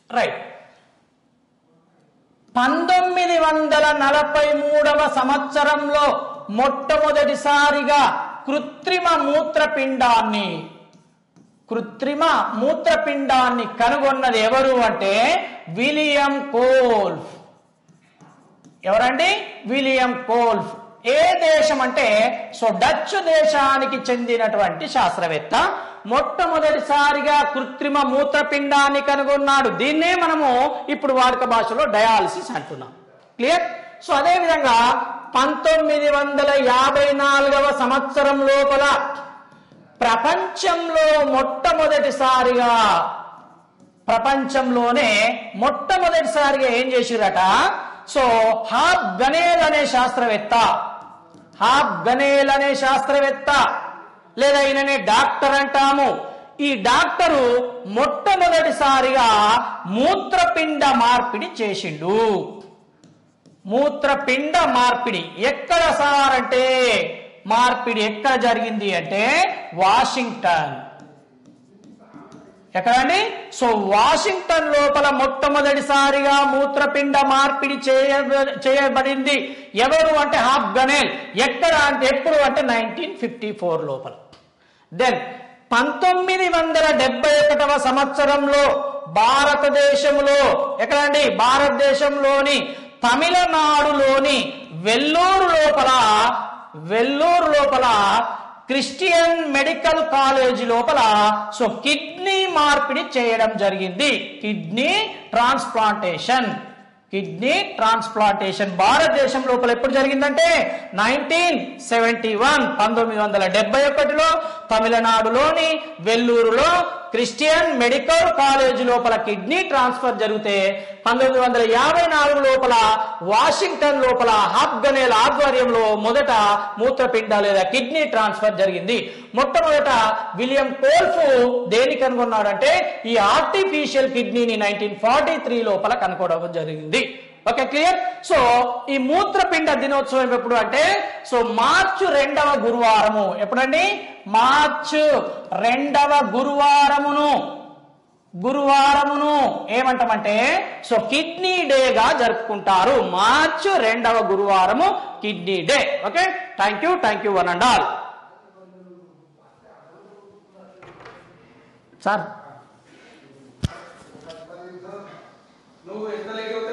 Right 1943వ సంవత్సరంలో మొట్టమొదటిసారిగా కృత్రిమ మూత్రపిండాన్ని కనుగొన్నది ఎవరు అంటే విలియం కోల్ఫ్. ఎవరండి? William Kolff. ఏ దేశం అంటే డచ్ దేశానికి చెందినటువంటి శాస్త్రవేత్త మొట్టమొదటిసారిగా కృత్రిమ మూత్రపిండాన్ని కనుగొన్నాడు. దీన్నే మనము ఇప్పుడు వాడుక భాషలో డయాలసిస్ అంటున్నాం. క్లియర్? అదే విధంగా 1954వ సంవత్సరం లోపల ప్రపంచంలోనే మొట్టమొదటిసారిగా ఏం చేసిరట? హాబ్ గనేల్ అనే శాస్త్రవేత్త లేదా ఈయననే డాక్టర్ అంటాము. ఈ డాక్టరు మొట్టమొదటిసారిగా మూత్రపిండ మార్పిడి చేసిండు. మూత్రపిండ మార్పిడి ఎక్కడ సార్ అంటే మార్పిడి ఎక్కడ జరిగింది అంటే వాషింగ్టన్. ఎక్కడండి? వాషింగ్టన్ లోపల మొట్టమొదటిసారిగా మూత్రపిండ మార్పిడి చేయబడింది. ఎవరు అంటే హాబ్ గనేల్. ఎక్కడ అంటే ఎప్పుడు అంటే 1954 లోపల. దెన్ 1971వ సంవత్సరంలో భారతదేశంలో ఎక్కడండి? భారతదేశంలోని తమిళనాడులోని వెల్లూరు లోపల క్రిస్టియన్ మెడికల్ కాలేజ్ లోపల కిడ్నీ మార్పిడి చేయడం జరిగింది. కిడ్నీ ట్రాన్స్ప్లాంటేషన్ భారతదేశం లోపల ఎప్పుడు జరిగిందంటే 1971లో తమిళనాడులోని వెల్లూరులో క్రిస్టియన్ మెడికల్ కాలేజ్ లోపల కిడ్నీ ట్రాన్స్ఫర్ జరిగితే 1954 లోపల వాషింగ్టన్ లోపల హాబ్ గనేల్ ఆధ్వర్యంలో మొదట మూత్రపిండ లేదా కిడ్నీ ట్రాన్స్ఫర్ జరిగింది. మొట్టమొదట విలియం కోల్ఫ్ దేని కనుగొన్నాడంటే ఈ ఆర్టిఫిషియల్ కిడ్నీని 1943 లోపల కనుగొనడం జరిగింది. Okay, clear? ఈ మూత్రపిండ దినోత్సవం ఎప్పుడు అంటే మార్చి 2వ గురువారము. ఎప్పుడండి? మార్చి 2వ గురువారమును ఏమంటామంటే కిడ్నీ డేగా జరుపుకుంటారు. మార్చి 2వ గురువారము kidney day. Okay, thank you one and all. Sir నువ్వు ఎంత లేకపోతే